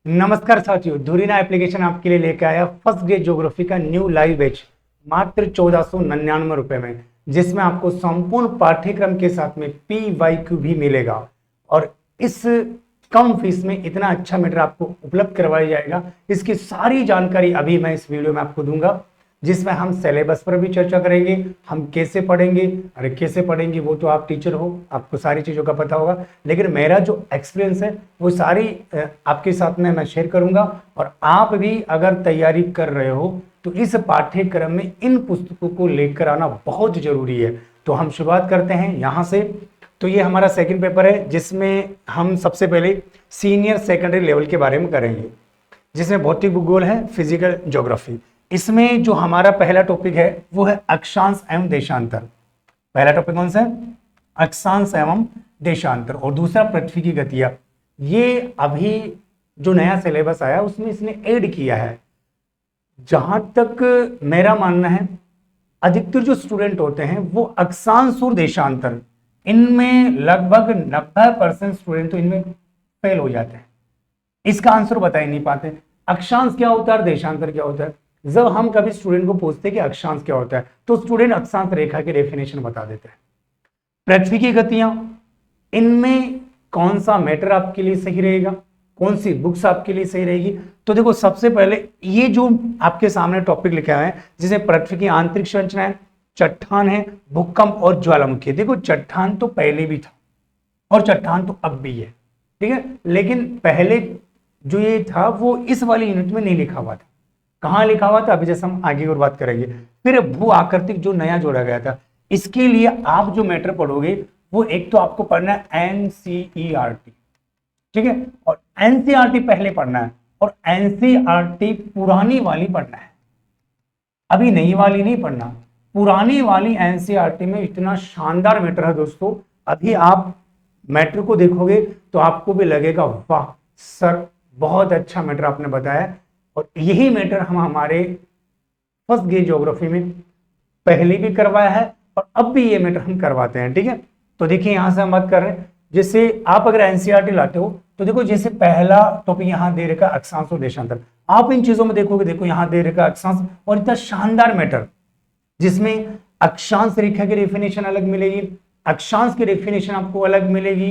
नमस्कार साथियों, धुरीना एप्लीकेशन आपके लिए लेकर आया फर्स्ट डे ज्योग्राफी का न्यू लाइव बैच मात्र 1499 रुपए में, जिसमें आपको संपूर्ण पाठ्यक्रम के साथ में PYQ भी मिलेगा। और इस कम फीस में इतना अच्छा मटेरियल आपको उपलब्ध करवाया जाएगा। इसकी सारी जानकारी अभी मैं इस वीडियो में आपको दूंगा, जिसमें हम सिलेबस पर भी चर्चा करेंगे, हम कैसे पढ़ेंगे। अरे कैसे पढ़ेंगे वो तो आप टीचर हो, आपको सारी चीज़ों का पता होगा, लेकिन मेरा जो एक्सपीरियंस है वो सारी आपके साथ में मैं शेयर करूंगा। और आप भी अगर तैयारी कर रहे हो तो इस पाठ्यक्रम में इन पुस्तकों को लेकर आना बहुत जरूरी है। तो हम शुरुआत करते हैं यहाँ से। तो ये हमारा सेकंड पेपर है, जिसमें हम सबसे पहले सीनियर सेकेंडरी लेवल के बारे में करेंगे, जिसमें भौतिक भूगोल है, फिजिकल ज्योग्राफी। इसमें जो हमारा पहला टॉपिक है वो है अक्षांश एवं देशांतर। पहला टॉपिक कौन सा है? अक्षांश एवं देशांतर। और दूसरा पृथ्वी की गतियां। ये अभी जो नया सिलेबस आया उसमें इसने ऐड किया है। जहां तक मेरा मानना है, अधिकतर जो स्टूडेंट होते हैं वो अक्षांश और देशांतर, इनमें लगभग 90% स्टूडेंट तो इनमें फेल हो जाते हैं, इसका आंसर बता ही नहीं पाते। अक्षांश क्या होता है और देशांतर क्या होता है? जब हम कभी स्टूडेंट को पूछते हैं कि अक्षांश क्या होता है, तो स्टूडेंट अक्षांश रेखा की डेफिनेशन बता देते हैं। पृथ्वी की गतियां, इनमें कौन सा मैटर आपके लिए सही रहेगा, कौन सी बुक्स आपके लिए सही रहेगी? तो देखो, सबसे पहले ये जो आपके सामने टॉपिक लिखा है, जिसे पृथ्वी की आंतरिक संरचना है, चट्टान है, भूकंप और ज्वालामुखी। देखो, चट्टान तो पहले भी था और चट्टान तो अब भी है, ठीक है, लेकिन पहले जो ये था वो इस वाली यूनिट में नहीं लिखा हुआ था। कहाँ लिखा हुआ था? अभी जैसे हम आगे और बात करेंगे। फिर भू आकृतिक जो नया जोड़ा गया था, इसके लिए आप जो मैटर पढ़ोगे वो एक तो आपको पढ़ना है NCERT, ठीक है, और NCERT पहले पढ़ना है, और NCERT पुरानी वाली पढ़ना है, अभी नई वाली नहीं पढ़ना। पुरानी वाली NCERT में इतना शानदार मैटर है दोस्तों, अभी आप मैटर को देखोगे तो आपको भी लगेगा वाह सर, बहुत अच्छा मैटर आपने बताया। और यही मैटर हम हमारे फर्स्ट डे ज्योग्राफी में पहले भी करवाया है और अब भी ये मैटर हम करवाते हैं, ठीक है। तो देखिए, यहां से हम बात कर रहे हैं, जैसे आप अगर NCERT लाते हो तो देखो, जैसे पहला टॉपिक यहां दे रखा अक्षांश और देशांतर। आप इन चीजों में देखोगे, देखो यहां दे रखा अक्षांश, और इतना शानदार मैटर जिसमें अक्षांश रेखा की डेफिनेशन अलग मिलेगी, अक्षांश की डेफिनेशन आपको अलग मिलेगी।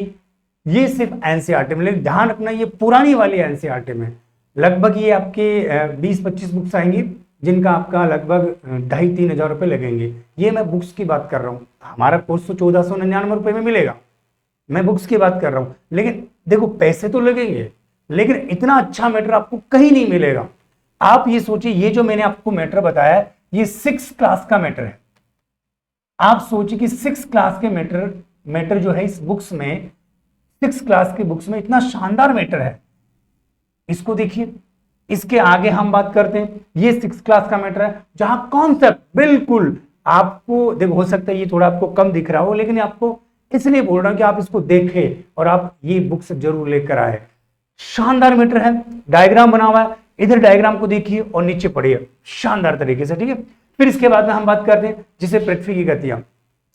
ये सिर्फ NCERT में, ध्यान रखना ये पुरानी वाली NCERT में। लगभग ये आपके 20-25 बुक्स आएंगी, जिनका आपका लगभग 2,500-3 हजार रुपये लगेंगे। ये मैं बुक्स की बात कर रहा हूँ, हमारा कोर्स तो 1499 रुपये में मिलेगा, मैं बुक्स की बात कर रहा हूँ। लेकिन देखो, पैसे तो लगेंगे, लेकिन इतना अच्छा मैटर आपको कहीं नहीं मिलेगा। आप ये सोचिए, ये जो मैंने आपको मैटर बताया है, ये 6 क्लास का मैटर है। आप सोचिए कि 6 क्लास के मैटर जो है इस बुक्स में, 6 क्लास के बुक्स में इतना शानदार मैटर है। इसको देखिए, इसके आगे हम बात करते हैं, ये 6 क्लास का मैटर है, जहां कॉन्सेप्ट बिल्कुल आपको, देखो हो सकता है ये थोड़ा आपको कम दिख रहा हो, लेकिन आपको इसलिए बोल रहा हूं कि आप इसको देखें और आप ये बुक्स जरूर लेकर आए। शानदार मैटर है, डायग्राम बना हुआ है, इधर डायग्राम को देखिए और नीचे पढ़िए शानदार तरीके से, ठीक है। फिर इसके बाद में हम बात करते हैं जिसे पृथ्वी की गतियां,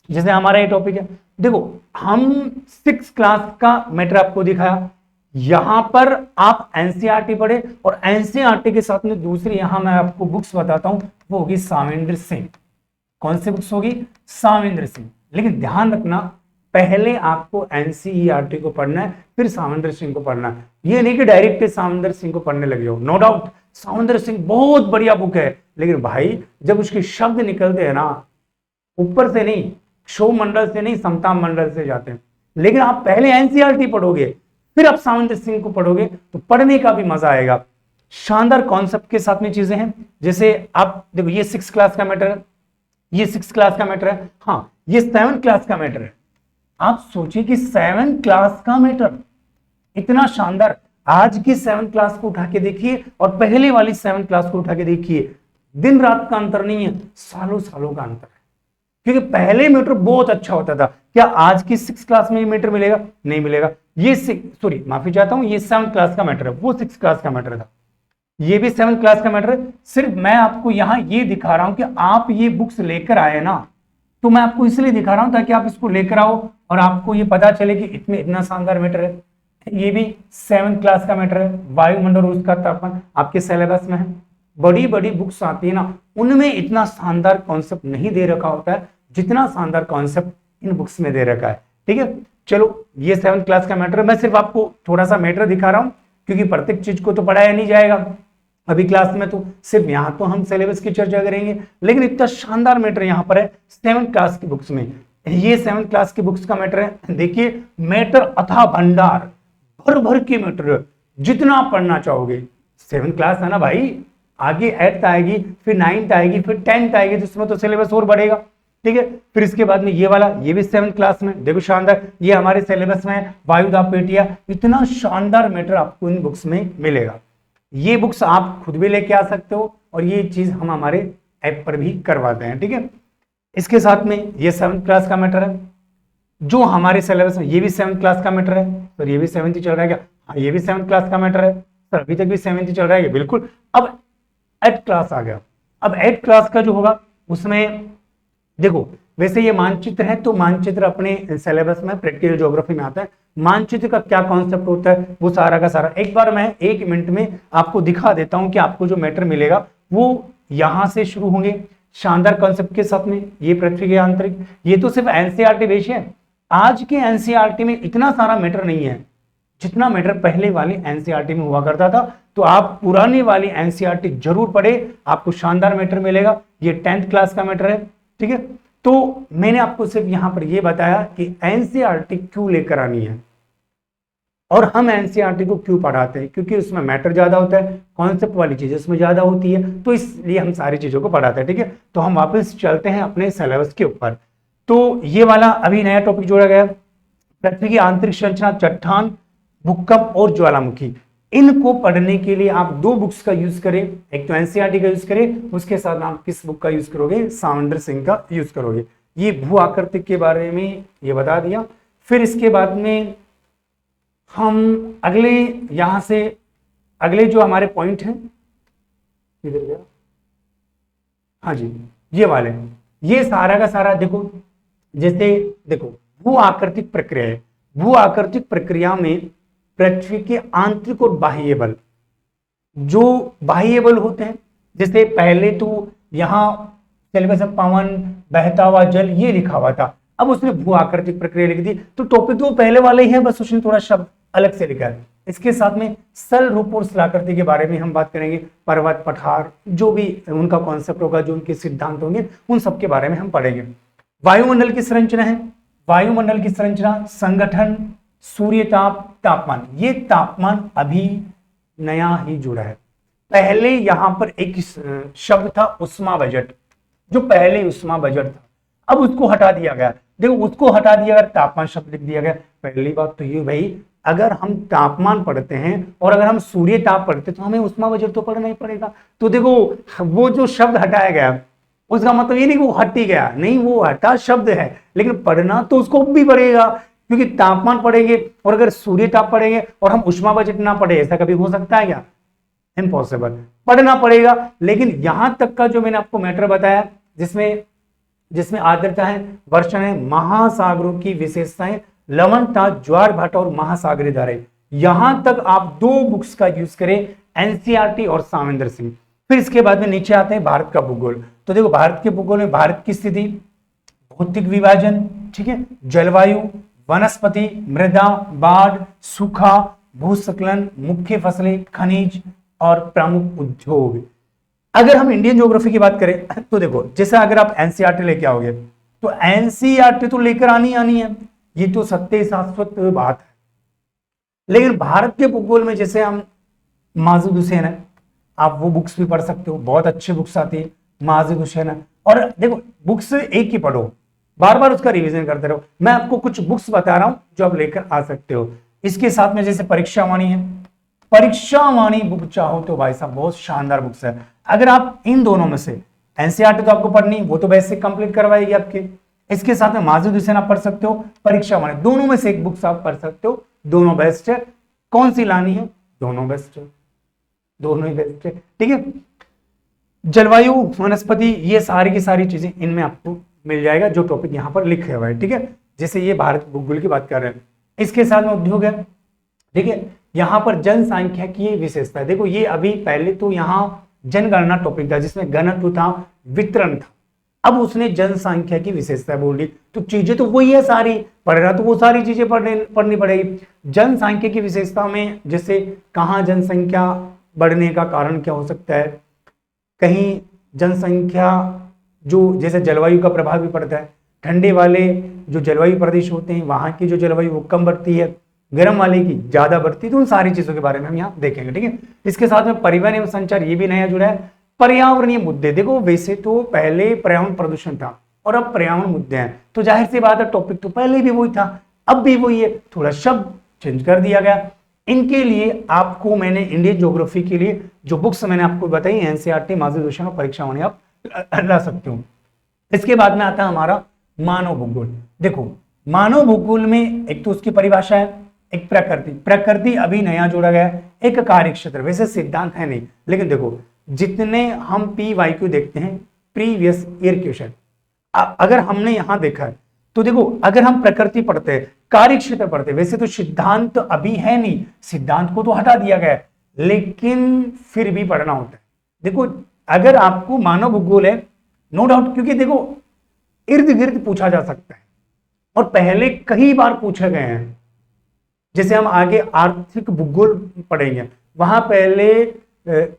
जैसे हमारा ये टॉपिक है। देखो, हम 6 क्लास का मैटर आपको दिखाया, यहां पर आप NCERT पढ़े, और NCERT के साथ में दूसरी यहां मैं आपको बुक्स बताता हूं, वो होगी साविंद्र सिंह। कौन सी बुक्स होगी? साविंद्र सिंह। लेकिन ध्यान रखना, पहले आपको NCERT को पढ़ना है, फिर साविंद्र सिंह को पढ़ना है। ये नहीं कि डायरेक्ट साविंद्र सिंह को पढ़ने लगे हो। नो डाउट साविंद्र सिंह बहुत बढ़िया बुक है, लेकिन भाई जब उसके शब्द निकलते हैं ना, ऊपर से नहीं, क्षोभ मंडल से नहीं, समता मंडल से जाते हैं। लेकिन आप पहले NCERT पढ़ोगे, फिर आप साविंद्र सिंह को पढ़ोगे, तो पढ़ने का भी मजा आएगा। शानदार कॉन्सेप्ट के साथ में चीजें हैं। जैसे आप देखो, ये 6 क्लास का मैटर है, ये 6 क्लास का मैटर है, हाँ ये 7 क्लास का मैटर है। आप सोचिए कि 7 क्लास का मैटर इतना शानदार, आज की 7 क्लास को उठा के देखिए और पहले वाली 7 क्लास को उठा के देखिए, दिन रात का अंतर नहीं है, सालों सालों का अंतर है। क्योंकि पहले मीटर बहुत अच्छा होता था। क्या आज की 6 क्लास में ये मीटर मिलेगा? नहीं मिलेगा। ये सॉरी माफी चाहता हूं, ये 7 क्लास का मैटर है, वो 6 क्लास का मैटर था, ये भी 7 क्लास का मैटर है। सिर्फ मैं आपको यहां ये दिखा रहा हूं कि आप ये बुक्स लेकर आए ना, तो मैं आपको इसलिए दिखा रहा हूं ताकि आप इसको लेकर आओ और आपको ये पता चले कि इसमें इतना शानदार मैटर है। ये भी 7th क्लास का मैटर है, वायुमंडल और उसका तापमान आपके सिलेबस में है। बड़ी बड़ी बुक्स आती है ना, उनमें इतना शानदार कॉन्सेप्ट नहीं दे रखा होता है जितना शानदार कॉन्सेप्ट इन बुक्स में दे रखा है। ठीक है, चलो ये 7th क्लास का मैटर है, मैं सिर्फ आपको थोड़ा सा मैटर दिखा रहा हूं क्योंकि प्रत्येक चीज को तो पढ़ाया नहीं जाएगा अभी क्लास में, तो सिर्फ यहां तो हम सिलेबस की चर्चा करेंगे, लेकिन इतना शानदार मैटर यहां पर है 7th क्लास की बुक्स में। ये 7th क्लास की बुक्स का मैटर है, देखिए मैटर अथाह भंडार, भर भर के मैटर, जितना पढ़ना चाहोगे। 7th क्लास है ना भाई, आगे 8th आएगी, फिर 9th आएगी, फिर 10th आएगी, तो इसमें तो सिलेबस और बढ़ेगा। ठीक है, फिर इसके बाद में ये वाला, ये भी 7th क्लास में, देखो शानदार, ये हमारे सिलेबस में वायुदाब पेटियां, इतना शानदार मैटर आपको इन बुक्स में मिलेगा। ये बुक्स आप खुद भी लेके आ सकते हो और ये चीज हम हमारे ऐप पर भी करवाते हैं। ठीक है, इसके साथ में ये 7th क्लास का मैटर है जो हमारे सिलेबस में, ये भी 7th क्लास का मैटर है सर, ये भी 7th ही चल रहा है क्या? हाँ, ये भी 7th क्लास का मैटर है सर, अभी तक भी 7th ही चल रहा है, बिल्कुल। अब 8th क्लास आ गया, अब 8th क्लास का जो होगा उसमें देखो, वैसे ये मानचित्र है तो मानचित्र अपने सिलेबस में प्रैक्टिकल ज्योग्राफी में आता है। मानचित्र का क्या कॉन्सेप्ट होता है वो सारा का सारा एक बार मैं 1 मिनट में आपको दिखा देता हूं कि आपको जो मैटर मिलेगा वो यहां से शुरू होंगे शानदार कॉन्सेप्ट के साथ में। ये पृथ्वी के आंतरिक, ये तो सिर्फ एनसीईआरटी बेस है, आज के एनसीईआरटी में इतना सारा मैटर नहीं है जितना मैटर पहले वाली एनसीईआरटी में हुआ करता था। तो आप पुरानी वाली एनसीईआरटी जरूर पढ़े, आपको शानदार मैटर मिलेगा। ये 10th क्लास का मैटर है। ठीक है, तो मैंने आपको सिर्फ यहां पर यह बताया कि एनसीईआरटी क्यों लेकर आनी है और हम एनसीईआरटी को क्यों पढ़ाते हैं, क्योंकि उसमें मैटर ज्यादा होता है, कॉन्सेप्ट वाली चीजें उसमें ज्यादा होती है, तो इसलिए हम सारी चीजों को पढ़ाते हैं। ठीक है, तो हम वापस चलते हैं अपने सिलेबस के ऊपर। तो ये वाला अभी नया टॉपिक जोड़ा गया, पृथ्वी की आंतरिक संरचना, चट्टान, भूकंप और ज्वालामुखी। इनको पढ़ने के लिए आप 2 बुक्स का यूज करें, एक तो एनसीईआरटी का यूज करें, उसके साथ आप किस बुक का यूज करोगे? सामंदर सिंह का यूज करोगे। ये भू आकृति के बारे में ये बता दिया। फिर इसके बाद में हम अगले यहां से अगले जो हमारे पॉइंट हैं, किधर गया? हाँ जी, ये वाले, ये सारा का सारा देखो, जैसे देखो भू आकृतिक प्रक्रिया है, भू आकृतिक प्रक्रिया में पृथ्वी के आंतरिक और बाह्य बल, जो बाह्य बल होते हैं, जैसे पहले तो यहां सिलेबस में पवन, बहता हुआ जल ये लिखा हुआ था, अब उसने भू आकृतिक प्रक्रिया लिख दी, तो टॉपिक तो पहले वाले ही है, बस उसने थोड़ा शब्द अलग से लिखा है। इसके साथ में सल रूप और स्थलाकृति के बारे में हम बात करेंगे, पर्वत, पठार, जो भी उनका कॉन्सेप्ट होगा, जो उनके सिद्धांत होंगे, उन सब के बारे में हम पढ़ेंगे। वायुमंडल की संरचना है, वायुमंडल की संरचना, संगठन, सूर्य ताप, तापमान। ये तापमान अभी नया ही जुड़ा है, पहले यहां पर एक शब्द था उष्मा बजट, जो पहले उष्मा बजट था, अब उसको हटा दिया गया। देखो उसको हटा दिया गया, तापमान शब्द लिख दिया गया। पहली बात तो ये भाई, अगर हम तापमान पढ़ते हैं और अगर हम सूर्य ताप पढ़ते तो हमें उष्मा बजट तो पढ़ना ही पड़ेगा। तो देखो वो जो शब्द हटाया गया उसका मतलब ये नहीं कि वो हट ही गया, नहीं, वो हटा शब्द है, लेकिन पढ़ना तो उसको भी पड़ेगा, क्योंकि तापमान पढ़ेंगे और अगर सूर्य ताप पढ़ेंगे और हम उष्मा बजट ना पढ़े, ऐसा कभी हो सकता है क्या? इम्पॉसिबल, पढ़ना पड़ेगा। लेकिन यहां तक का जो मैंने आपको मैटर बताया, जिसमें आर्द्रता है, वर्षण है, महासागरों की विशेषताएं, लवणता, ज्वार भाटा और महासागरीय धाराएं, यहां तक आप 2 बुक्स का यूज करें, एनसीईआरटी और सामंदर सिंह। फिर इसके बाद में नीचे आते हैं भारत का भूगोल। तो देखो भारत के भूगोल में भारत की स्थिति, भौतिक विभाजन, ठीक है, जलवायु, वनस्पति, मृदा, बाढ़, सूखा, भूस्खलन, मुख्य फसलें, खनिज और प्रमुख उद्योग। अगर हम इंडियन ज्योग्राफी की बात करें तो देखो, जैसे अगर आप एनसीईआरटी लेके आओगे तो एनसीईआरटी तो लेकर आनी है, ये तो सत्य शाश्वत बात है। लेकिन भारत के भूगोल में जैसे हम माजिद हुसैन है, आप वो बुक्स भी पढ़ सकते हो, बहुत अच्छी बुक्स आती है माजिद हुसैन है। और देखो बुक्स एक ही पढ़ो, बार बार उसका रिवीजन करते रहो। मैं आपको कुछ बुक्स बता रहा हूं जो आप लेकर आ सकते हो। इसके साथ में जैसे परीक्षा वाणी है, परीक्षा वाणी बुक चाहो तो भाई साहब बहुत शानदार बुक्स है। अगर आप इन दोनों में से, एनसीईआरटी तो आपको पढ़नी, वो तो बेसिक कंप्लीट करवाएगी आपके, इसके साथ में माजिद हुसैन आप पढ़ सकते हो, परीक्षा वाणी, दोनों में से एक बुक्स आप पढ़ सकते हो, दोनों बेस्ट है। कौन सी लानी है? दोनों बेस्ट है, दोनों ही बेस्ट है। ठीक है, जलवायु, वनस्पति, ये सारी की सारी चीजें इनमें आपको मिल जाएगा जो टॉपिक यहाँ पर लिखे हुए हैं। ठीक है, जैसे ये भारत भूगोल की बात कर रहे हैं। इसके साथ में उद्योग है, ठीक है। यहाँ पर जनसंख्या की विशेषता है, देखो ये अभी पहले तो यहाँ जनगणना टॉपिक था जिसमें घनत्व था, वितरण था, अब उसने जनसंख्या की विशेषता बोल दी, तो चीजें तो वही है सारी, पढ़ रहा तो वो सारी चीजें पढ़नी पड़ेगी। जनसंख्या की विशेषता में जैसे कहाँ जनसंख्या बढ़ने का कारण क्या हो सकता है, कहीं जनसंख्या जो जैसे जलवायु का प्रभाव भी पड़ता है, ठंडे वाले जो जलवायु प्रदेश होते हैं वहां की जो जलवायु वो कम बढ़ती है, गर्म वाले की ज्यादा बढ़ती है, तो उन सारी चीजों के बारे में हम यहाँ देखेंगे। ठीक है, इसके साथ में परिवहन एवं संचार ये भी नया जुड़ा है। पर्यावरणीय मुद्दे, देखो वैसे तो पहले पर्यावरण प्रदूषण था और अब पर्यावरण मुद्दे हैं, तो जाहिर सी बात है टॉपिक तो पहले भी वही था अब भी वही है, थोड़ा शब्द चेंज कर दिया गया। इनके लिए आपको मैंने इंडियन ज्योग्राफी के लिए जो बुक्स मैंने आपको बताई एनसीईआरटी, मार्गदर्शन और परीक्षा वाणी आप ला सकते हो। इसके बाद में आता है हमारा मानव भूगोल। देखो मानव भूगोल में एक तो उसकी परिभाषा है, एक प्रकृति, प्रकृति अभी नया जोड़ा गया है, एक कार्य क्षेत्र, वैसे सिद्धांत है नहीं, लेकिन देखो जितने हम PYQ देखते हैं प्रीवियस ईयर क्वेश्चन, अगर हमने यहां देखा है तो देखो अगर हम प्रकृति पढ़ते हैं, कार्य क्षेत्र पढ़ते हैं, वैसे तो सिद्धांत अभी है नहीं, सिद्धांत को तो हटा दिया गया है, लेकिन फिर भी पढ़ना होता है। देखो अगर आपको मानव भूगोल है, नो डाउट, क्योंकि देखो इर्द गिर्द पूछा जा सकता है और पहले कई बार पूछे गए हैं। जैसे हम आगे आर्थिक भूगोल पढ़ेंगे, वहां पहले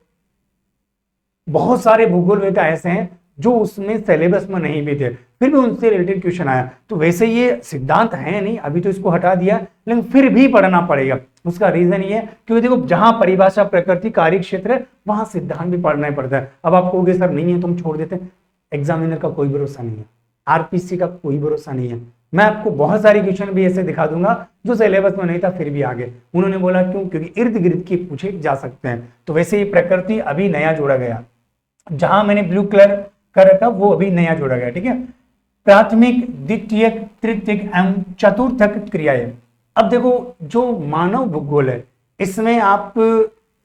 बहुत सारे भूगोल वेता ऐसे हैं जो उसमें सिलेबस में नहीं भी थे, फिर भी उनसे रिलेटेड क्वेश्चन आया। तो वैसे ये सिद्धांत है नहीं, अभी तो इसको हटा दिया, लेकिन फिर भी पढ़ना पड़ेगा। उसका रीजन ये है क्योंकि देखो जहां परिभाषा प्रकृति कार्य क्षेत्र है वहां सिद्धांत भी पढ़ना ही पड़ता है। अब आप कहोगे सर नहीं है तुम छोड़ देते, एग्जामिनर का कोई भरोसा नहीं है, आरपीसी का कोई भरोसा नहीं है। मैं आपको बहुत सारी क्वेश्चन भी ऐसे दिखा दूंगा जो सिलेबस में नहीं था फिर भी आगे उन्होंने बोला, क्यों? क्योंकि इर्द गिर्द के पूछे जा सकते हैं। तो वैसे ही प्रकृति अभी नया जोड़ा गया, जहां मैंने ब्लू कलर कर रखा वो अभी नया जोड़ा गया। ठीक है, प्राथमिक, द्वितीयक, तृतीयक एवं चतुर्थक क्रियाएं। अब देखो जो मानव भूगोल है इसमें आप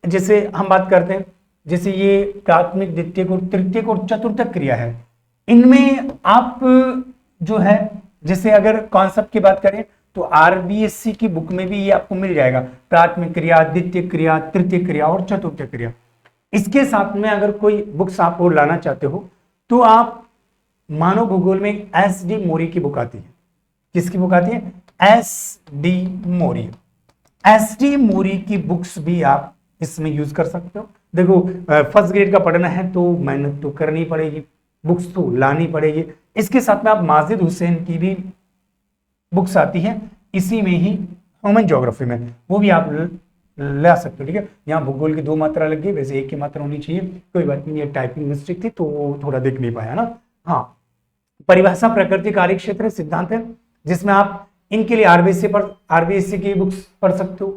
जैसे हम बात करते हैं, जैसे ये प्राथमिक, द्वितीयक और तृतीयक और चतुर्थक क्रिया है, इनमें आप जो है जैसे अगर कॉन्सेप्ट की बात करें तो आरबीएससी की बुक में भी ये आपको मिल जाएगा, प्राथमिक क्रिया, द्वितीय क्रिया, तृतीय क्रिया और चतुर्थ क्रिया। इसके साथ में अगर कोई बुक्स आप और लाना चाहते हो तो आप मानव भूगोल में एस.डी. मोरी की बुक आती है। किसकी बुक आती है? एस.डी. मोरी। एस.डी. मोरी की बुक्स भी आप इसमें यूज कर सकते हो। देखो फर्स्ट ग्रेड का पढ़ना है तो मेहनत तो करनी पड़ेगी, बुक्स तो लानी पड़ेगी। इसके साथ में आप माजिद हुसैन की भी बुक्स आती हैं इसी में ही, ह्यूमन ज्योग्राफी में, वो भी आप ला सकते हो। ठीक है, यहाँ भूगोल की 2 मात्रा लग गई, वैसे 1 की मात्रा होनी चाहिए, कोई बात नहीं, ये टाइपिंग मिस्टेक थी तो वो थोड़ा देख नहीं पाया ना। हाँ, परिभाषा प्रकृति कार्य क्षेत्र सिद्धांत है जिसमें आप इनके लिए आरबीएससी की बुक्स पढ़ सकते हो,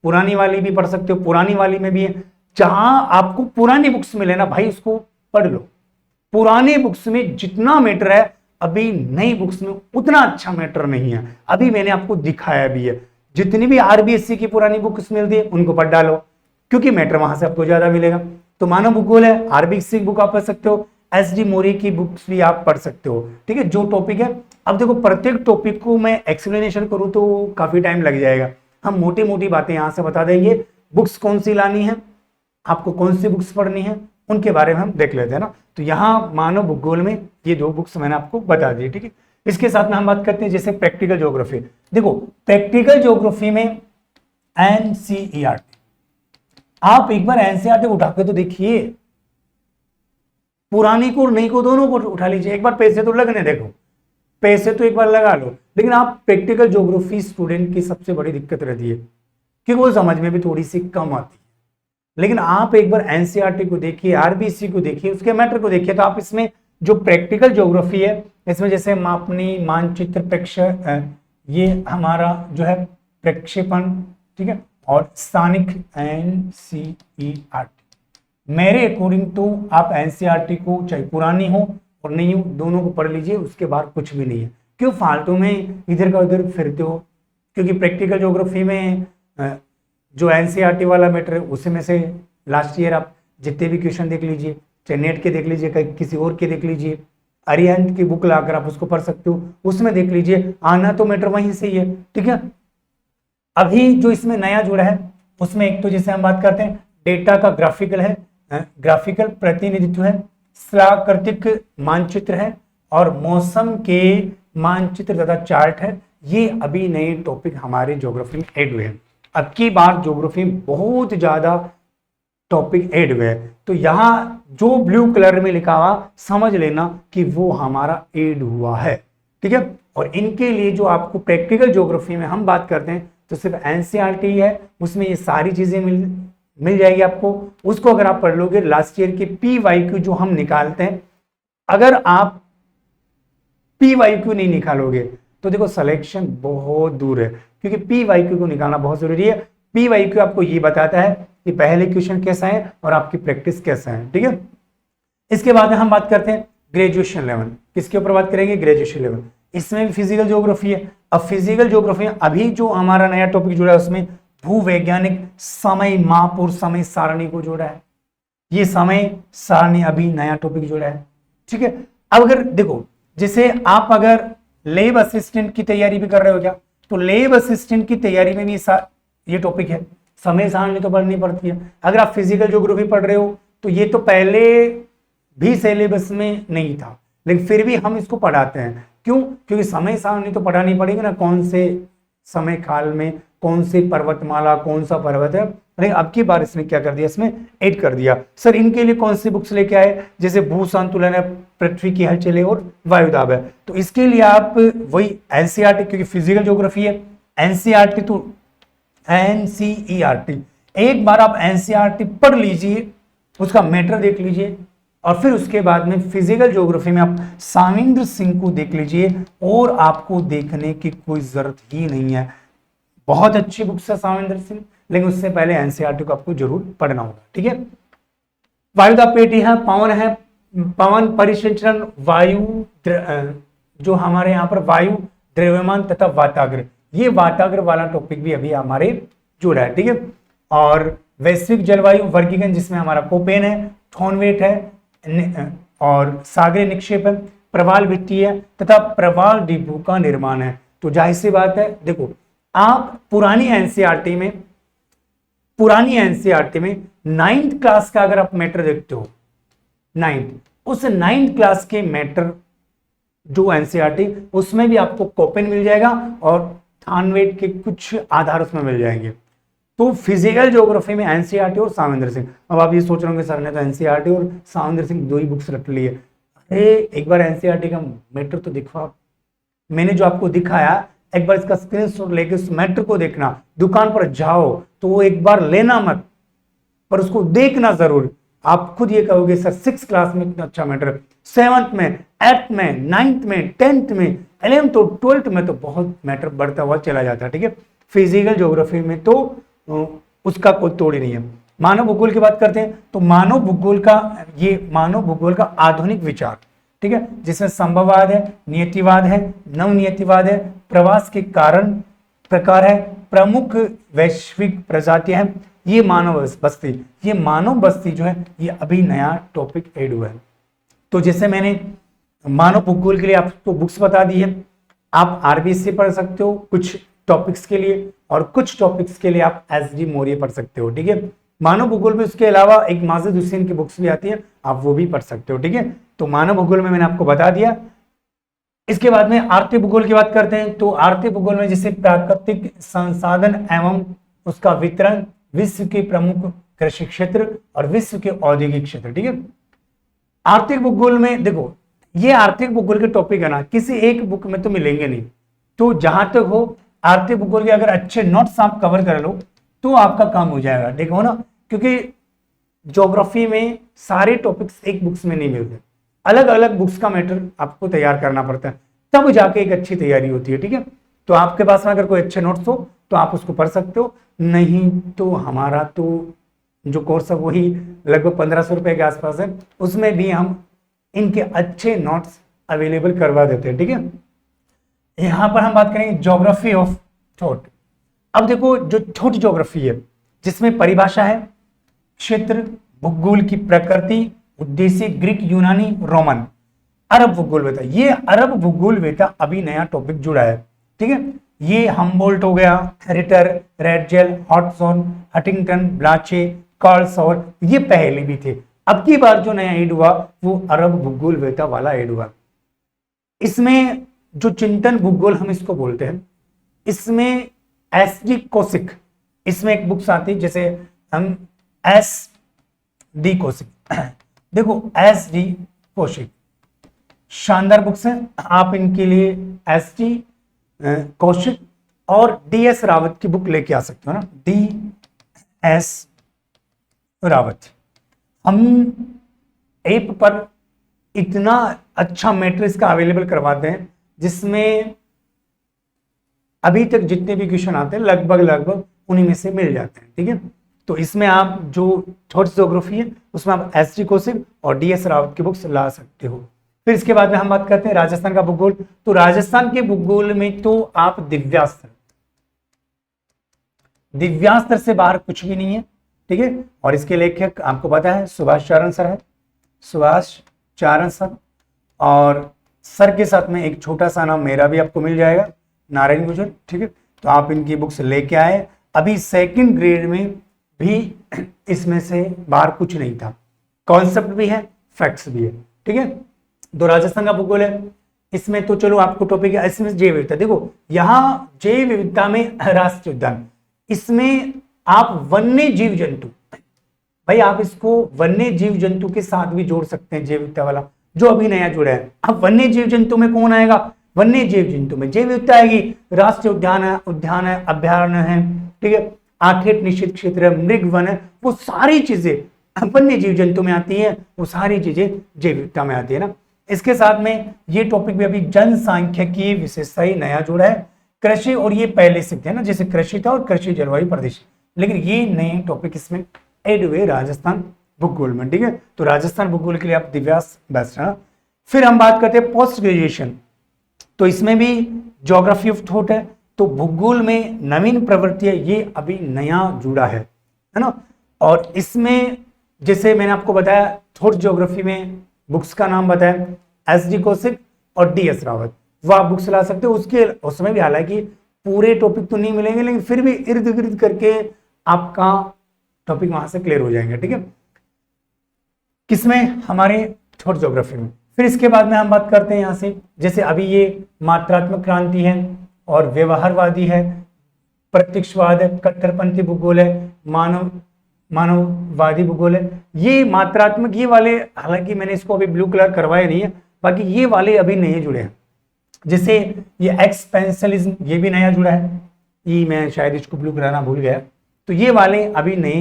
पुरानी वाली भी पढ़ सकते हो, पुरानी वाली में भी है। जहां आपको पुरानी बुक्स मिले ना भाई उसको पढ़ लो, पुराने बुक्स में जितना मैटर है अभी नई बुक्स में उतना अच्छा मैटर नहीं है। अभी मैंने आपको दिखाया भी है, जितनी भी आरबीएससी की पुरानी बुक्स मिलती है उनको पढ़ डालो क्योंकि मैटर वहां से आपको ज्यादा मिलेगा। तो मानव भूगोल है, आरबीएससी की बुक आप पढ़ सकते हो, एस.डी. मोरी की बुक्स भी आप पढ़ सकते हो। ठीक है, जो टॉपिक है, अब देखो प्रत्येक टॉपिक को मैं एक्सप्लेनेशन करूं तो काफी टाइम लग जाएगा, हम मोटी मोटी बातें यहां से बता देंगे। बुक्स कौन सी लानी है, आपको कौन सी बुक्स पढ़नी है, उनके बारे में हम देख लेते हैं ना। तो यहाँ मानव भूगोल में ये 2 बुक्स मैंने आपको बता दी। ठीक है, इसके साथ में हम बात करते हैं जैसे प्रैक्टिकल ज्योग्राफी। देखो प्रैक्टिकल ज्योग्राफी में एनसीईआरटी, आप एक बार एनसीईआरटी उठा के तो देखिए, पुरानी को नई को दोनों को उठा लीजिए, एक बार पैसे तो लगने देखो, पैसे तो एक बार लगा लो। लेकिन आप प्रैक्टिकल ज्योग्राफी स्टूडेंट की सबसे बड़ी दिक्कत रहती है कि वो समझ में भी थोड़ी सी कम आती है। लेकिन आप एक बार एनसीईआरटी को देखिए, आरबीसी को देखिए, उसके मैटर को देखिए, तो आप इसमें जो प्रैक्टिकल ज्योग्राफी है इसमें जैसे मापनी, मानचित्र, ये हमारा जो है प्रक्षेपण, ठीक है, और स्थानिक एनसीईआरटी। मेरे अकॉर्डिंग तो आप एनसीईआरटी को चाहे पुरानी हो और नहीं हो दोनों को पढ़ लीजिए, उसके बाद कुछ भी नहीं है। क्यों फालतू में इधर का उधर फिरते हो, क्योंकि प्रैक्टिकल ज्योग्राफी में जो एनसीईआरटी वाला मैटर है उसमें से लास्ट ईयर आप जितने भी क्वेश्चन देख लीजिए, चाहे नेट के देख लीजिए, किसी और के देख लीजिए, अरिहंत की बुक लाकर आप उसको पढ़ सकते हो, उसमें देख लीजिए, आना तो मैटर वहीं से ही है। ठीक है, अभी जो इसमें नया जुड़ा है उसमें एक तो जैसे हम बात करते हैं डेटा का ग्राफिकल है, ग्राफिकल प्रतिनिधित्व है, स्थलाकृतिक मानचित्र है और मौसम के मानचित्र तथा चार्ट है। ये अभी नए टॉपिक हमारे ज्योग्राफी में ऐड हुए हैं। अब की बार ज्योग्राफी में बहुत ज्यादा टॉपिक ऐड हुए हैं, तो यहाँ जो ब्लू कलर में लिखा हुआ समझ लेना कि वो हमारा ऐड हुआ है, ठीक है। और इनके लिए जो आपको प्रैक्टिकल ज्योग्राफी में हम बात करते हैं तो सिर्फ एनसीईआरटी है, उसमें ये सारी चीजें मिल जाएगी आपको। उसको अगर आप पढ़ लोगे लास्ट ईयर के PYQ जो हम निकालते हैं, अगर आप PYQ नहीं निकालोगे तो देखो सिलेक्शन बहुत दूर है, क्योंकि PYQ को निकालना बहुत जरूरी है। PYQ आपको ये बताता है कि पहले क्वेश्चन कैसा है और आपकी प्रैक्टिस कैसा है, ठीक है। इसके बाद में हम बात करते हैं ग्रेजुएशन लेवल। किसके ऊपर बात करेंगे? Graduation level. इसमें भी फिजिकल ज्योग्राफी है। अब फिजिकल ज्योग्राफी में अभी जो हमारा नया टॉपिक जुड़ा है उसमें भूवैज्ञानिक समय माप और समय सारणी को जोड़ा है। ये समय सारणी अभी नया टॉपिक जुड़ा है, ठीक है। अब अगर देखो जैसे आप अगर लैब असिस्टेंट की तैयारी भी कर रहे हो क्या, तो लैब असिस्टेंट की तैयारी में भी ये टॉपिक है, समय सारणी तो पढ़नी पड़ती है। अगर आप फिजिकल ज्योग्राफी पढ़ रहे हो तो ये तो पहले भी सिलेबस में नहीं था, लेकिन फिर भी हम इसको पढ़ाते हैं। क्यों? क्योंकि समय सारणी तो पढ़ानी पड़ेगी ना, कौन से समय काल में कौन सी पर्वतमाला कौन सा पर्वत है। लेकिन अब की बार इसने क्या कर दिया, इसमें ऐड कर दिया। सर इनके लिए कौन सी बुक्स लेके आए? जैसे भू संतुलन है, पृथ्वी की हलचलें और वायुदाब है, तो इसके लिए आप वही एनसीईआरटी, क्योंकि फिजिकल ज्योग्राफी है, एनसीईआरटी तो एनसीईआरटी एक बार आप एनसीईआरटी पढ़ लीजिए, उसका मैटर देख लीजिए, और फिर उसके बाद में फिजिकल ज्योग्राफी में आप साविंद्र सिंह को देख लीजिए, और आपको देखने की कोई जरूरत ही नहीं है। बहुत अच्छी बुक्स है साविंद्र सिंह, लेकिन उससे पहले एनसीईआरटी को आपको जरूर पढ़ना होगा, ठीक है। वायुदाब पेटी है, पवन परिसंचरण, वायु जो हमारे यहाँ पर वायु द्रव्यमान तथा वाताग्र, ये वाताग्र वाला टॉपिक भी अभी हमारे जुड़ा है, ठीक है। और वैश्विक जलवायु वर्गीकरण जिसमें हमारा कोपेन है, थॉर्नवेट है और सागरीय निक्षेप है, प्रवाल भित्ति है तथा प्रवाल डिपो का निर्माण है। तो जाहिर सी बात है, देखो आप पुरानी एनसीईआरटी में 9th क्लास का अगर आप मैटर देखते हो, 9th क्लास के मैटर जो एनसीईआरटी, उसमें भी आपको कोपेन मिल जाएगा और थॉर्नवेट के कुछ आधार उसमें मिल जाएंगे। तो फिजिकल ज्योग्राफी में एनसीईआरटी और साविंद्र सिंह। अब आप ये सोच रहे होंगे सर ने तो एनसीईआरटी और साविंद्र सिंह दो ही बुक्स रख ली है। अरे एक बार एनसीईआरटी का मैटर तो दिखा, मैंने जो आपको दिखाया, एक बार इसका स्क्रीनशॉट लेके उस मैटर को देखना। दुकान पर जाओ तो वो एक बार लेना मत, पर उसको देखना जरूर। आप खुद ये कहोगे सर 6th क्लास में इतना अच्छा मैटर, 7th में, 8th में, 9th में, 10th में, 11th और 12th में तो बहुत मैटर बढ़ता हुआ चला जाता है, ठीक है। फिजिकल ज्योग्राफी में तो उसका कोई तोड़ ही नहीं है। मानव भूगोल की बात करते हैं तो मानव भूगोल का आधुनिक विचार, ठीक है, जिसमें संभववाद है, नियतिवाद है, नवनियतिवाद है, प्रवास के कारण प्रकार है, प्रमुख वैश्विक प्रजातियां हैं, ये मानव बस्ती जो है ये अभी नया टॉपिक ऐड हुआ है। तो जैसे मैंने मानव भूगोल के लिए आपको बुक्स बता दी है, आप आरबीसी पढ़ सकते हो कुछ टॉपिक्स के लिए, और कुछ टॉपिक्स के लिए आप एसडी मौर्य पढ़ सकते हो, ठीक है। मानव भूगोल में उसके अलावा एक माजिद हुसैन की बुक्स भी आती है, आप वो भी पढ़ सकते हो, ठीक है। तो मानव भूगोल में मैंने आपको बता दिया। इसके बाद में आर्थिक भूगोल की बात करते हैं तो आर्थिक भूगोल में जैसे प्राकृतिक संसाधन एवं उसका वितरण, विश्व के प्रमुख कृषि क्षेत्र और विश्व के औद्योगिक क्षेत्र, ठीक है। आर्थिक भूगोल में देखो, ये आर्थिक भूगोल के टॉपिक है ना, किसी एक बुक में तो मिलेंगे नहीं। तो जहां तक हो आर्थिक भूगोल के अगर अच्छे नोट्स आप कवर कर लो तो आपका काम हो जाएगा, देखो ना, क्योंकि ज्योग्राफी में सारे टॉपिक्स एक बुक्स में नहीं मिलते, अलग अलग बुक्स का मैटर आपको तैयार करना पड़ता है, तब जाके एक अच्छी तैयारी होती है, ठीक है। तो आपके पास में अगर कोई अच्छे नोट्स हो तो आप उसको पढ़ सकते हो, नहीं तो हमारा तो जो कोर्स है वही लगभग 1500 रुपए के आसपास है, उसमें भी हम इनके अच्छे नोट्स अवेलेबल करवा देते हैं, ठीक है। यहां पर हम बात करेंगे ज्योग्राफी ऑफ थॉट। अब देखो जो थॉट ज्योग्राफी है जिसमें परिभाषा है, क्षेत्र, भूगोल की प्रकृति, उद्देश्य, ग्रीक, यूनानी, रोमन, अरब भूगोल वेता। ये अरब भूगोल वेता अभी नया टॉपिक जुड़ा है, ठीक है। ये हम्बोल्ट हो गया, रिटर, रेडजेल, हॉटसन, हटिंगटन, ब्लाचे, कार्लसॉर, ये पहले भी थे। अब की बार जो नया ऐड हुआ वो अरब भूगोलवेत्ता वाला ऐड हुआ। इसमें जो चिंतन भूगोल हम इसको बोलते हैं, इसमें एस डी कौशिक, इसमें एक बुक्स आती है जैसे हम एस डी कौशिक, देखो एस डी कौशिक शानदार बुक्स हैं, आप इनके लिए एस डी कौशिक और डी एस रावत की बुक लेके आ सकते हो ना, डी एस रावत। हम ऐप पर इतना अच्छा मैट्रिक्स का अवेलेबल करवाते हैं जिसमें अभी तक जितने भी क्वेश्चन आते हैं लगभग उन्हीं में से मिल जाते हैं, ठीक है। तो इसमें आप जो थॉट्स ज्योग्राफी है उसमें आप एस डी कौशिक और डी एस रावत की बुक्स ला सकते हो। फिर इसके बाद में हम बात करते हैं राजस्थान का भूगोल। तो राजस्थान के भूगोल में तो आप दिव्यास्त्र से बाहर कुछ भी नहीं है, ठीक है। और इसके लेखक आपको पता है सुभाष चारण सर है, सुभाष चारण सर, और सर के साथ में एक छोटा सा नाम मेरा भी आपको मिल जाएगा, नारायण गुर्जर, ठीक है। तो आप इनकी बुक्स लेके आए। अभी सेकंड ग्रेड में भी इसमें से बाहर कुछ नहीं था, कॉन्सेप्ट भी है, फैक्ट्स भी है, ठीक है। तो राजस्थान का भूगोल है, इसमें तो चलो आपको टॉपिक है, इसमें जैव विविधता, देखो यहाँ जैव विविधता में राष्ट्रीय उद्यान, इसमें आप वन्य जीव जंतु, भाई आप इसको वन्य जीव जंतु के साथ भी जोड़ सकते हैं, जैव विविधता वाला जो अभी नया जुड़ा है। अब वन्य जीव जंतु में कौन आएगा, वन्य जीव जंतु में जैव विविधता आएगी, राष्ट्रीय उद्यान है, अभ्यारण्य है, ठीक है, आखेट निश्चित क्षेत्र है, मृग वन है, वो सारी चीजें वन्य जीव जंतु में आती है, वो सारी चीजें जैव विविधता में आती है ना। इसके साथ में ये टॉपिक भी अभी जनसांख्यिकी विशेषता ही नया जुड़ा है, कृषि, और ये पहले से थे ना, जैसे कृषि था और कृषि जलवायु प्रदेश, लेकिन ये नए टॉपिक इसमें एड हुए राजस्थान भूगोल में, ठीक है। तो राजस्थान भूगोल के लिए आप दिव्यास बेस्ट है ना। फिर हम बात करते हैं पोस्ट ग्रेजुएशन, तो इसमें भी ज्योग्राफी ऑफ थॉट है, तो भूगोल में नवीन प्रवृत्तियां ये अभी नया जुड़ा है ना। और इसमें जैसे मैंने आपको बताया थॉट ज्योग्राफी में बुक्स का नाम बताया, एस डी कौशिक और डी एस रावत, वो आप बुक्स ला सकते हो। उसके उसमें भी हालांकि पूरे टॉपिक तो नहीं मिलेंगे, लेकिन फिर भी इर्द गिर्द करके आपका टॉपिक वहां से क्लियर हो जाएंगे, ठीक है, किसमें, हमारे थॉट ज्योग्राफी में। फिर इसके बाद में हम बात करते हैं यहाँ से, जैसे अभी ये मात्रात्मक क्रांति है और व्यवहारवादी है, प्रत्यक्षवाद है, कट्टरपंथी भूगोल है, मानववादी भूगोल है। ये मात्रात्मक ये वाले, हालांकि मैंने इसको अभी ब्लू कलर करवाया नहीं है, बाकी ये वाले अभी नए जुड़े हैं। जैसे ये एक्सपेंशलिज्म, ये भी नया जुड़ा है, ये मैं शायद इसको ब्लू कराना भूल गया, तो ये वाले अभी नए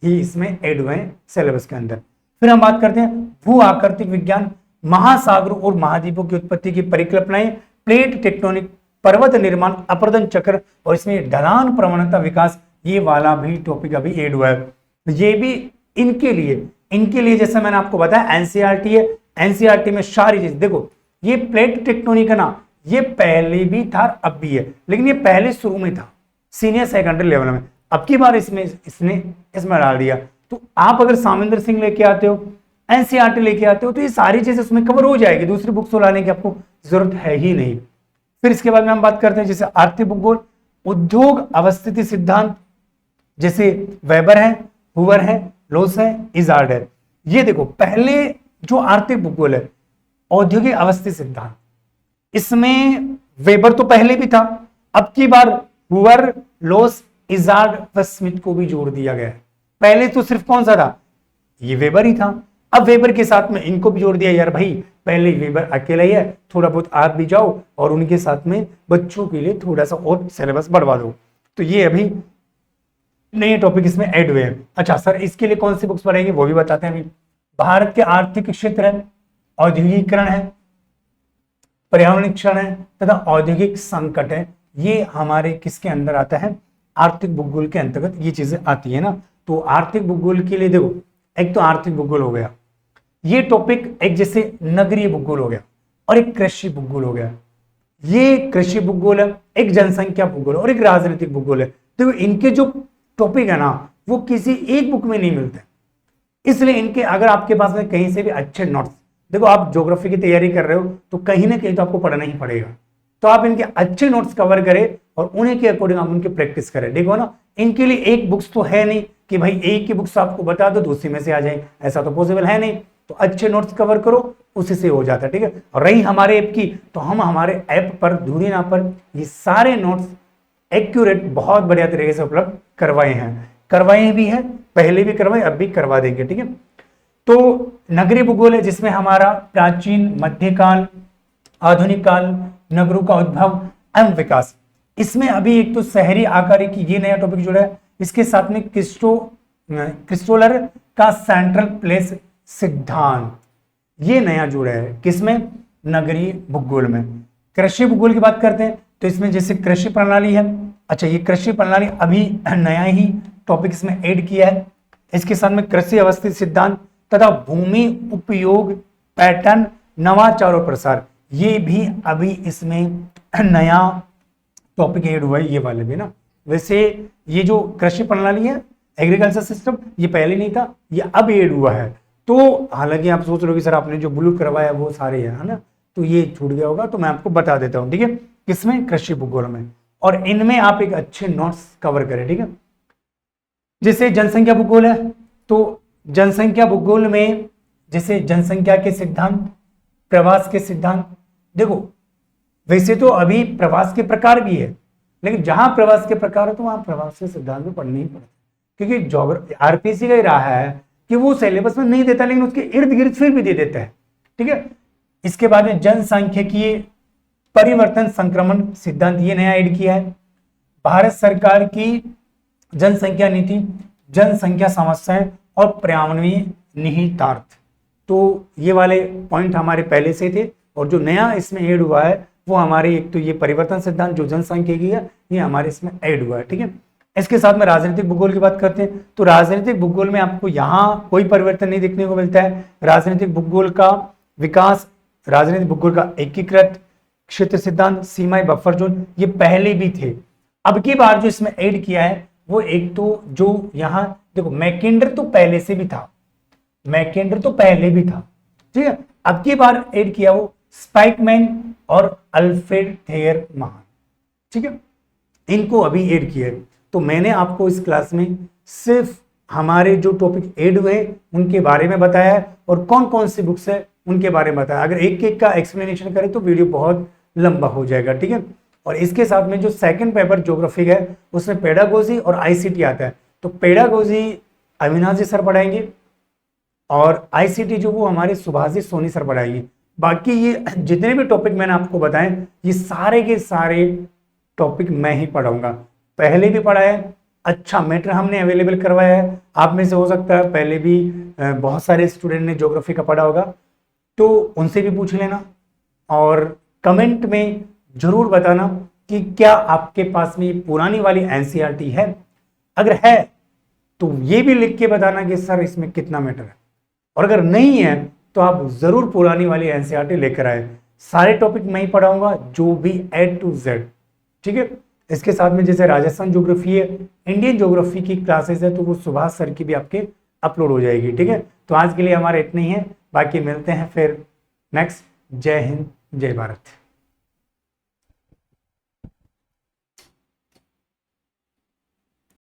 ही इसमें ऐड हुए हैं सिलेबस के अंदर। फिर हम बात करते हैं भू आकृतिक विज्ञान, महासागरों और महाद्वीपों की उत्पत्ति की परिकल्पनाएं, प्लेट टेक्टोनिक, पर्वत निर्माण, अपरदन चक्र, और इसमें ढलान प्रवणता विकास, ये वाला भी टॉपिक अभी ऐड हुआ है। ये भी इनके लिए जैसे मैंने आपको बताया एनसीईआरटी है, एनसीईआरटी में सारी चीज देखो, ये प्लेट टेक्टोनिक है ना, ये पहले भी था अब भी है, लेकिन ये पहले शुरू में था सीनियर सेकेंडरी लेवल में, अब की बार इसमें डाल दिया। तो आप अगर सामिंदर सिंह लेके आते हो, एनसीईआरटी लेके आते हो, तो ये सारी चीजें उसमें कवर हो जाएगी, दूसरी बुक्स लाने की आपको जरूरत है ही नहीं। फिर इसके बाद में हम बात करते हैं जैसे आर्थिक भूगोल, उद्योग अवस्थिति सिद्धांत, जैसे वेबर है, हुवर है, लोस है, इजार्ड है। ये देखो पहले जो आर्थिक भूगोल है, औद्योगिक अवस्थिति सिद्धांत, इसमें वेबर तो पहले भी था, अब की बार हुवर, लोस, इजार्ड व स्मिथ को भी जोड़ दिया गया है। पहले तो सिर्फ कौन सा था, ये वेबर ही था, अब वेबर के साथ में इनको भी जोड़ दिया। यार भाई पहले वेबर अकेला ही है, थोड़ा बहुत आप भी जाओ और उनके साथ में बच्चों के लिए थोड़ा सा और सिलेबस बढ़वा दो। तो ये अभी नए टॉपिक इसमें ऐड हुए हैं। अच्छा सर, इसके लिए कौन सी बुक्स पढ़ेंगे वो भी बताते हैं। अभी भारत के आर्थिक क्षेत्र है, औद्योगिकरण है, पर्यावरण है तथा औद्योगिक संकट है, ये हमारे किसके अंदर आता है, आर्थिक भूगोल के अंतर्गत ये चीजें आती है ना। तो आर्थिक भूगोल के लिए देखो, एक तो आर्थिक भूगोल हो गया, ये टॉपिक एक जैसे नगरीय भूगोल हो गया, और एक कृषि भूगोल हो गया। ये कृषि भूगोल है, एक जनसंख्या भूगोल और एक राजनीतिक भूगोल है। देखो इनके जो टॉपिक है ना, वो किसी एक बुक में नहीं मिलते, इसलिए इनके अगर आपके पास में कहीं से भी अच्छे नोट्स, देखो आप ज्योग्राफी की तैयारी कर रहे हो तो कहीं ना कहीं तो आपको पढ़ना ही पड़ेगा, तो आप इनके अच्छे नोट्स कवर करें और उन्हीं के अकॉर्डिंग आप उनकी प्रैक्टिस करें। देखो ना, इनके लिए एक बुक्स तो है नहीं कि भाई एक ही बुक्स आपको बता दो तो उसी में से आ जाए, ऐसा तो पॉसिबल है नहीं। तो अच्छे नोट्स कवर करो, उसी से हो जाता है, ठीक है। और रही हमारे ऐप की, तो हम हमारे ऐप पर धुरीना पर ये सारे नोट्स एक्यूरेट बहुत बढ़िया तरीके से उपलब्ध करवाए भी है, पहले भी करवाए, अब भी करवा देंगे, ठीक है। तो नगरीय भूगोल है जिसमें हमारा प्राचीन, मध्यकाल, आधुनिक काल, नगरों का उद्भव एवं विकास। इसमें अभी एक तो शहरी आकार की ये नया टॉपिक जुड़ा है, इसके साथ में क्रिस्टोलर का सेंट्रल प्लेस सिद्धांत ये नया जुड़ा है। किसमें? नगरीय भूगोल में। कृषि भूगोल की बात करते हैं तो इसमें जैसे कृषि प्रणाली है, अच्छा ये कृषि प्रणाली अभी नया ही टॉपिक इसमें ऐड किया है। इसके साथ में कृषि अवस्थित सिद्धांत तथा भूमि उपयोग पैटर्न, नवाचार और प्रसार, ये भी अभी इसमें नया टॉपिक ऐड हुआ है, ये वाले भी ना। वैसे ये जो कृषि प्रणाली है, एग्रीकल्चर सिस्टम, ये पहले नहीं था, ये अब ऐड हुआ है। तो हालांकि आप सोच रहे हो कि सर आपने जो ब्लू करवाया वो सारे है ना, तो ये छूट गया होगा, तो मैं आपको बता देता हूँ, ठीक है। किसमें? कृषि भूगोल में। और इनमें आप एक अच्छे नोट्स कवर करें, ठीक है। जैसे जनसंख्या भूगोल है, तो जनसंख्या भूगोल में जैसे जनसंख्या के सिद्धांत, प्रवास के सिद्धांत। देखो वैसे तो अभी प्रवास के प्रकार भी है, लेकिन जहां प्रवास के प्रकार है तो वहां प्रवास के सिद्धांत भी पढ़ने ही पड़ते, क्योंकि ज्योग्राफी आरपीसी का ही रहा है कि वो सिलेबस में नहीं देता, लेकिन उसके इर्द गिर्द फिर भी दे देता है, ठीक है। इसके बाद में जनसांख्यिकीय परिवर्तन संक्रमण सिद्धांत, ये नया ऐड किया है। भारत सरकार की जनसंख्या नीति, जनसंख्या समस्याएं और पर्यावरणीय निहितार्थ, तो ये वाले पॉइंट हमारे पहले से थे, और जो नया इसमें ऐड हुआ है वो हमारे एक तो ये परिवर्तन सिद्धांत जो जनसांख्यिकी है, ये हमारे इसमें ऐड हुआ है, ठीक है। इसके साथ में राजनीतिक भूगोल की बात करते हैं, तो राजनीतिक भूगोल में आपको यहाँ कोई परिवर्तन नहीं देखने को मिलता है। राजनीतिक भूगोल का विकास, राजनीतिक भूगोल का एकीकृत क्षेत्र सिद्धांत, सीमाएं, बफर जोन, ये पहले भी थे। अब की बार जो इसमें ऐड किया है वो एक तो जो यहाँ देखो मैकेंडर तो पहले से भी था, मैकेंडर तो पहले भी था, ठीक है। अब की बार ऐड किया वो स्पाइकमैन और अल्फ्रेड थेयर महान, ठीक है, इनको अभी ऐड किया है। तो मैंने आपको इस क्लास में सिर्फ हमारे जो टॉपिक ऐड हुए उनके बारे में बताया है, और कौन कौन सी बुक्स है उनके बारे में बताया। अगर एक एक का एक्सप्लेनेशन करें तो वीडियो बहुत लंबा हो जाएगा, ठीक है। और इसके साथ में जो सेकंड पेपर ज्योग्राफी है उसमें पेडागोजी और आईसीटी आता है, तो पेडागोजी अविनाश जी सर पढ़ाएंगे और आईसीटी जो वो हमारे सुभाषित सोनी सर पढ़ाएंगे। बाकी ये जितने भी टॉपिक मैंने आपको बताए ये सारे के सारे टॉपिक मैं ही पढ़ाऊंगा, पहले भी पढ़ाया है, अच्छा मैटर हमने अवेलेबल करवाया है। आप में से हो सकता है पहले भी बहुत सारे स्टूडेंट ने ज्योग्राफी का पढ़ा होगा, तो उनसे भी पूछ लेना, और कमेंट में जरूर बताना कि क्या आपके पास में पुरानी वाली एनसीईआरटी है। अगर है तो ये भी लिख के बताना कि सर इसमें कितना मैटर है, और अगर नहीं है तो आप जरूर पुरानी वाली एनसीईआरटी लेकर आए। सारे टॉपिक मैं ही पढ़ाऊंगा, जो भी A to Z, ठीक है। इसके साथ में जैसे राजस्थान ज्योग्राफी है, इंडियन ज्योग्राफी की क्लासेस है, तो वो सुभाष सर की भी आपके अपलोड हो जाएगी, ठीक है। तो आज के लिए हमारा इतना ही है, बाकी मिलते हैं फिर नेक्स्ट। जय हिंद, जय भारत।